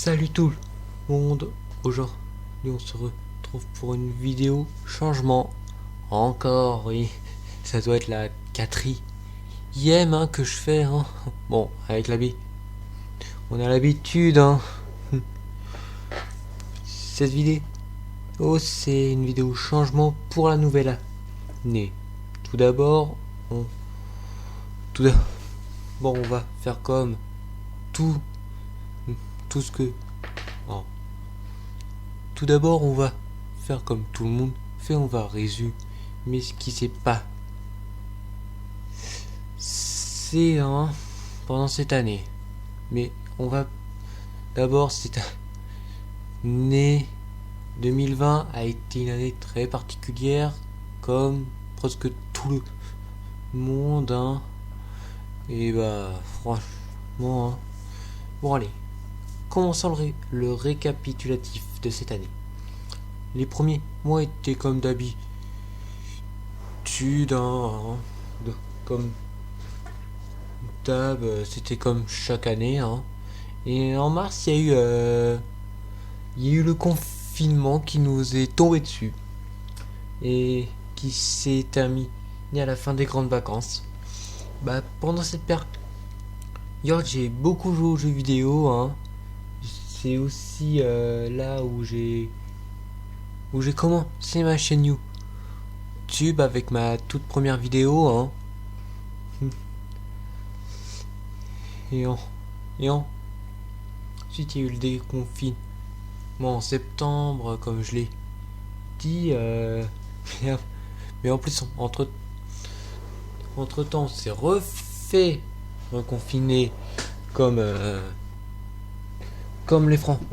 Salut tout le monde, aujourd'hui on se retrouve pour une vidéo changement. Encore, oui, ça doit être la quatrième que je fais. Bon, avec l'habitude, on a l'habitude. Cette vidéo, c'est une vidéo changement pour la nouvelle année. Tout d'abord, tout d'abord, on va faire comme tout ce que... Oh. Tout d'abord, on va faire comme tout le monde fait, on va résumer ce qui s'est passé pendant cette année. Mais on va d'abord, cette année 2020 a été une année très particulière, comme presque tout le monde. Et bah, franchement, bon allez, commençons le récapitulatif de cette année. Les premiers mois étaient comme d'habitude, comme d'hab, c'était comme chaque année. Et en mars, il y a eu le confinement qui nous est tombé dessus et qui s'est terminé à la fin des grandes vacances. Bah, pendant cette période, j'ai beaucoup joué aux jeux vidéo. C'est aussi là où j'ai commencé ma chaîne YouTube avec ma toute première vidéo. Et ensuite il y a eu le déconfinement en septembre, comme je l'ai dit. Mais en plus, entre temps, on s'est refait reconfiner comme les Français.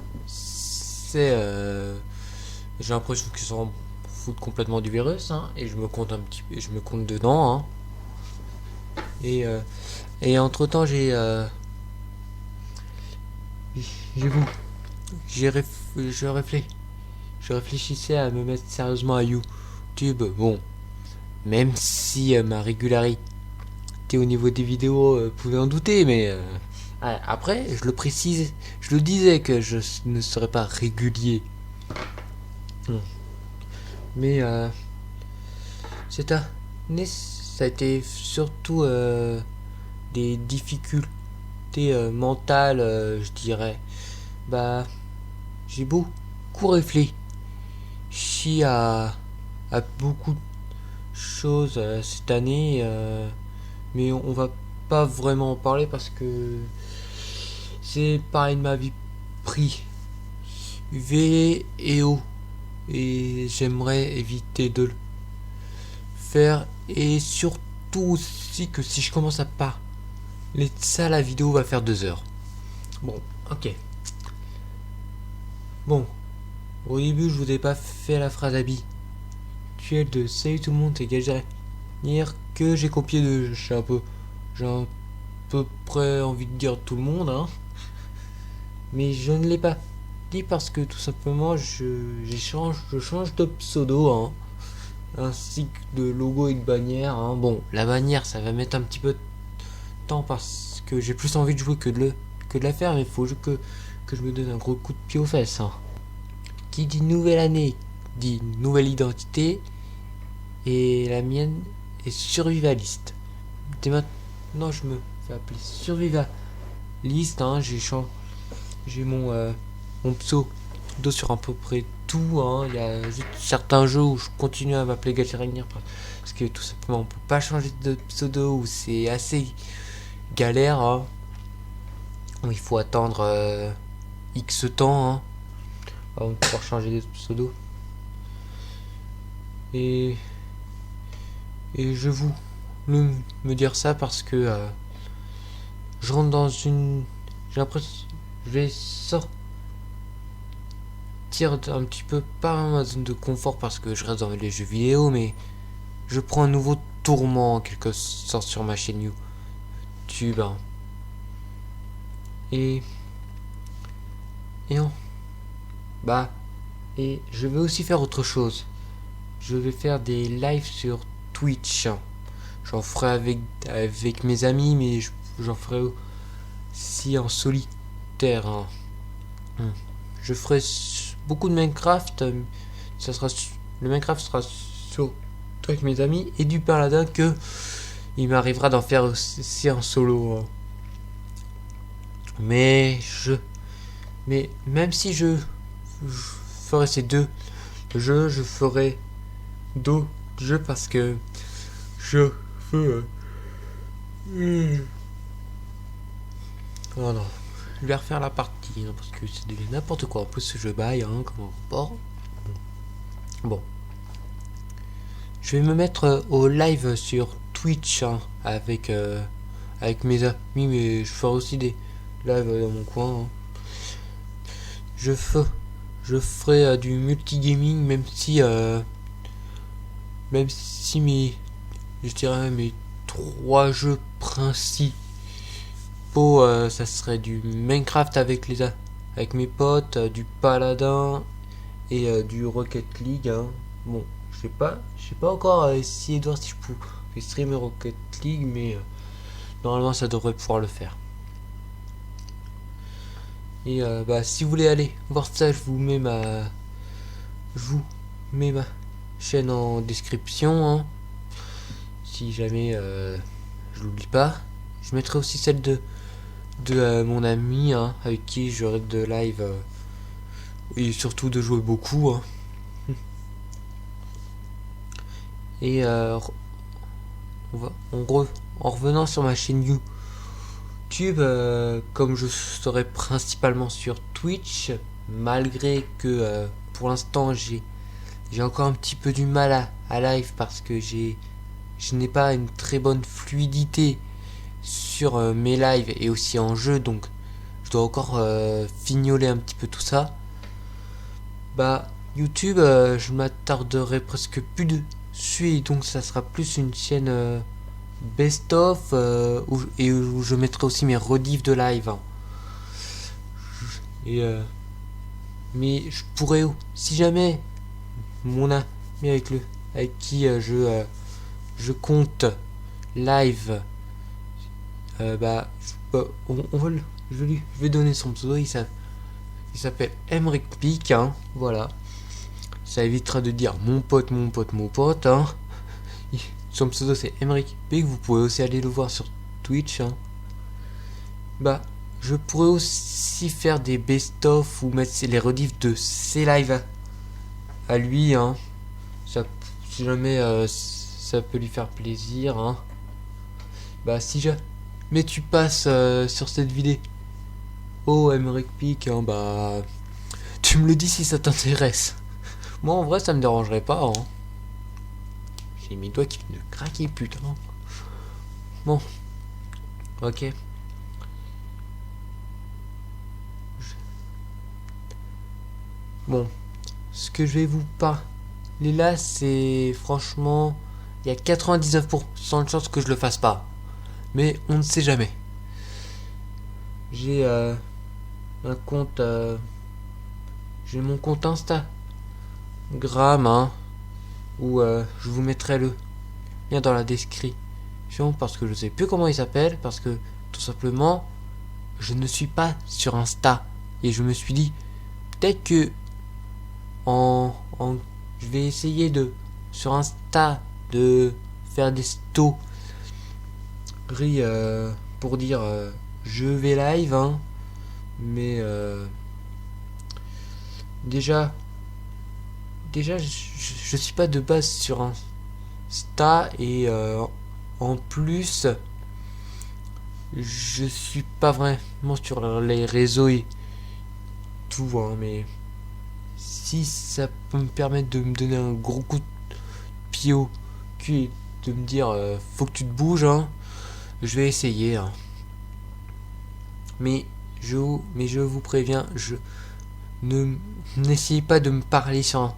J'ai l'impression qu'ils s'en foutent complètement du virus, et je me compte dedans. Et entre temps, je réfléchissais à me mettre sérieusement à YouTube. Bon, même si ma régularité au niveau des vidéos pouvait en douter, mais après, je le disais que je ne serais pas régulier. Mais cette année, ça a été surtout des difficultés mentales, je dirais. Bah, j'ai beaucoup réfléchi à beaucoup de choses cette année, mais on va pas vraiment en parler parce que c'est pareil de ma vie privée et j'aimerais éviter de le faire, et surtout aussi que si je commence à parler de ça, la vidéo va faire 2 heures. Bon, ok. Bon, au début, je vous ai pas fait la phrase habituelle de salut tout le monde, c'est Galgérien que j'ai copié de. J'ai à peu près envie de dire tout le monde, mais je ne l'ai pas dit parce que tout simplement je change de pseudo, ainsi que de logo et de bannière. Bon, la bannière, ça va mettre un petit peu de temps parce que j'ai plus envie de jouer que de la faire, mais il faut que je me donne un gros coup de pied aux fesses. Qui dit nouvelle année dit nouvelle identité, et la mienne est survivaliste. Dès maintenant, je me fais appeler survivaliste. J'ai mon pseudo sur à peu près tout. Il y a juste certains jeux où je continue à m'appeler Galgérien parce que tout simplement on peut pas changer de pseudo, ou c'est assez galère, où il faut attendre X temps avant de pouvoir changer de pseudo. Et je vous me dire ça parce que je rentre dans une... J'ai l'impression je vais sortir un petit peu par ma zone de confort parce que je reste dans les jeux vidéo, mais je prends un nouveau tourment en quelque sorte sur ma chaîne YouTube. Et je vais aussi faire autre chose. Je vais faire des lives sur Twitch. J'en ferai avec mes amis, mais j'en ferai aussi en solitaire. Je ferai beaucoup de Minecraft. Le Minecraft sera sur avec mes amis et du Paladin que il m'arrivera d'en faire aussi en solo. Mais même si je ferai ces deux jeux, je ferai d'autres jeux parce que je veux. Oh non, je vais refaire la partie parce que c'est devenu n'importe quoi. En plus, je baille comme un porc. Bon. Je vais me mettre au live sur Twitch avec mes amis, mais je ferai aussi des lives dans mon coin. Je ferai du multigaming, même si je dirais mes 3 jeux principaux, ça serait du Minecraft avec mes potes, du Paladin et du Rocket League. Bon, je sais pas encore si Edouard si je peux streamer Rocket League, mais normalement ça devrait pouvoir le faire. Et si vous voulez aller voir ça, je vous mets ma chaîne en description. Si jamais je l'oublie pas. Je mettrai aussi celle de mon ami avec qui j'aurai de live et surtout de jouer beaucoup. Et en revenant sur ma chaîne YouTube, comme je serai principalement sur Twitch, malgré que pour l'instant j'ai encore un petit peu du mal à live parce que je n'ai pas une très bonne fluidité sur mes lives et aussi en jeu, donc je dois encore fignoler un petit peu tout ça. YouTube, je m'attarderai presque plus dessus et donc ça sera plus une chaîne best of où je mettrai aussi mes rediffs de live. Mais je pourrais, si jamais mon ami avec qui je compte live, je vais donner son pseudo. Il s'appelle Emric Peak, voilà. Ça évitera de dire mon pote. Son pseudo c'est Emric Peak. Vous pouvez aussi aller le voir sur Twitch. Je pourrais aussi faire des best-of ou mettre les rediffs de ses lives à lui. Si jamais ça peut lui faire plaisir. Si jamais tu passes sur cette vidéo, Emric Peak, tu me le dis si ça t'intéresse. Moi en vrai ça me dérangerait pas. J'ai mes doigts qui viennent de craquer, putain. Bon, ok. Bon, ce que je vais vous parler là, c'est franchement, il y a 99% de chances que je le fasse pas. Mais on ne sait jamais. J'ai un compte, j'ai mon compte Instagram, où je vous mettrai le lien dans la description parce que je sais plus comment il s'appelle, parce que tout simplement je ne suis pas sur Insta et je me suis dit peut-être que je vais essayer sur Insta de faire des stories pour dire je vais live, mais déjà je suis pas de base sur Insta et en plus je suis pas vraiment sur les réseaux et tout, mais si ça peut me permettre de me donner un gros coup de pied au cul et de me dire faut que tu te bouges, je vais essayer. Mais je vous préviens, n'essayez pas de me parler sur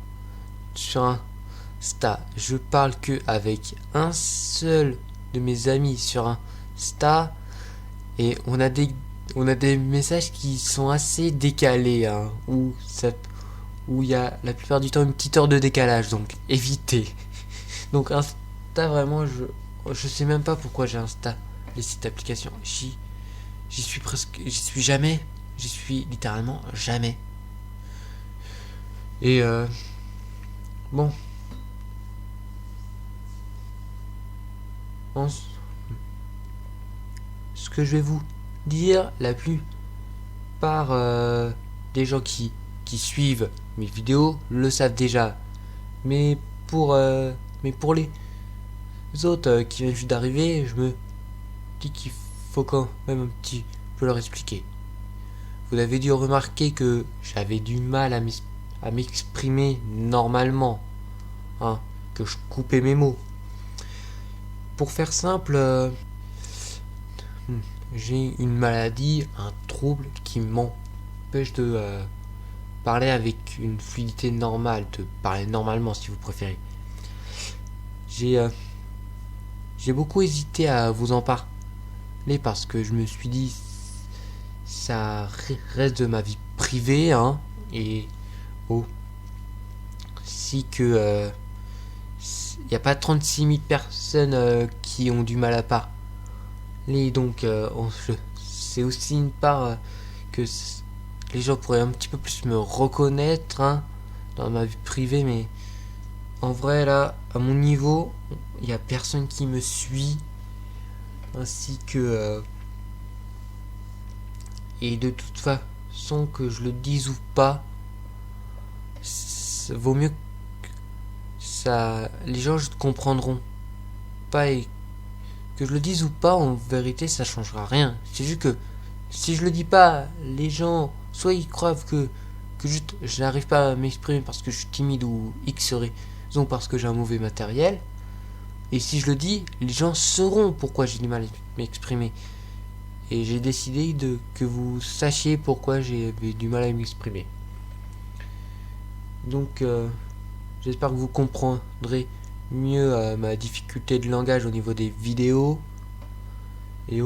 Insta. Je parle que avec un seul de mes amis sur Insta et on a des messages qui sont assez décalés, où il y a la plupart du temps une petite heure de décalage, donc évitez. Donc Insta, vraiment, je sais même pas pourquoi j'ai installé cette application. J'y suis jamais. j'y suis littéralement jamais. Et bon, ce que je vais vous dire, la plupart des gens qui suivent mes vidéos le savent déjà. Mais pour les autres qui viennent juste d'arriver, je me dis qu'il faut quand même un petit peu leur expliquer. Vous avez dû remarquer que j'avais du mal à m'exprimer normalement, hein, que je coupais mes mots. Pour faire simple, j'ai une maladie, un trouble qui m'empêche de parler avec une fluidité normale, de parler normalement si vous préférez. J'ai beaucoup hésité à vous en parler parce que je me suis dit ça reste de ma vie privée, hein, et si que il n'y a pas 36 000 personnes qui ont du mal à parler, donc c'est aussi une part que les gens pourraient un petit peu plus me reconnaître, hein, dans ma vie privée, mais en vrai là, à mon niveau, il n'y a personne qui me suit, ainsi que et de toute façon que je le dise ou pas, ça vaut mieux que ça, les gens comprendront pas, et que je le dise ou pas, en vérité ça changera rien. C'est juste que si je le dis pas, les gens soit ils croient que juste je n'arrive pas à m'exprimer parce que je suis timide ou X raison, parce que j'ai un mauvais matériel. Et si je le dis, les gens sauront pourquoi j'ai du mal à m'exprimer. Et j'ai décidé que vous sachiez pourquoi j'avais du mal à m'exprimer. Donc j'espère que vous comprendrez mieux ma difficulté de langage au niveau des vidéos. Et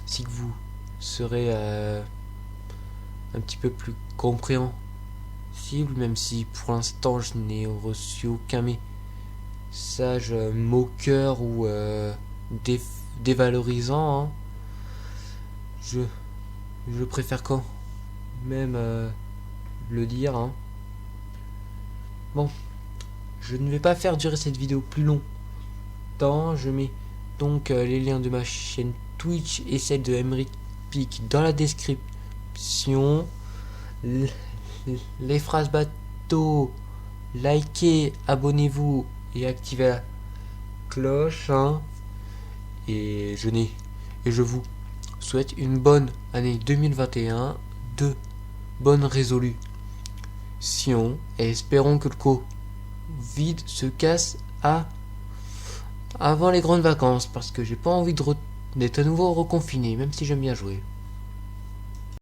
si que vous serez un petit peu plus compréhensible, même si pour l'instant je n'ai reçu aucun message moqueur ou dévalorisant, hein. Je préfère quand même le dire, hein. Bon, je ne vais pas faire durer cette vidéo plus longtemps. Je mets donc les liens de ma chaîne Twitch et celle de Emeric Peak dans la description. Les phrases bateau, likez, abonnez-vous et activez la cloche, hein. Et je vous souhaite une bonne année 2021, de bonnes résolutions, et espérons que le Covid se casse avant les grandes vacances, parce que j'ai pas envie d'être à nouveau reconfiné, même si j'aime bien jouer.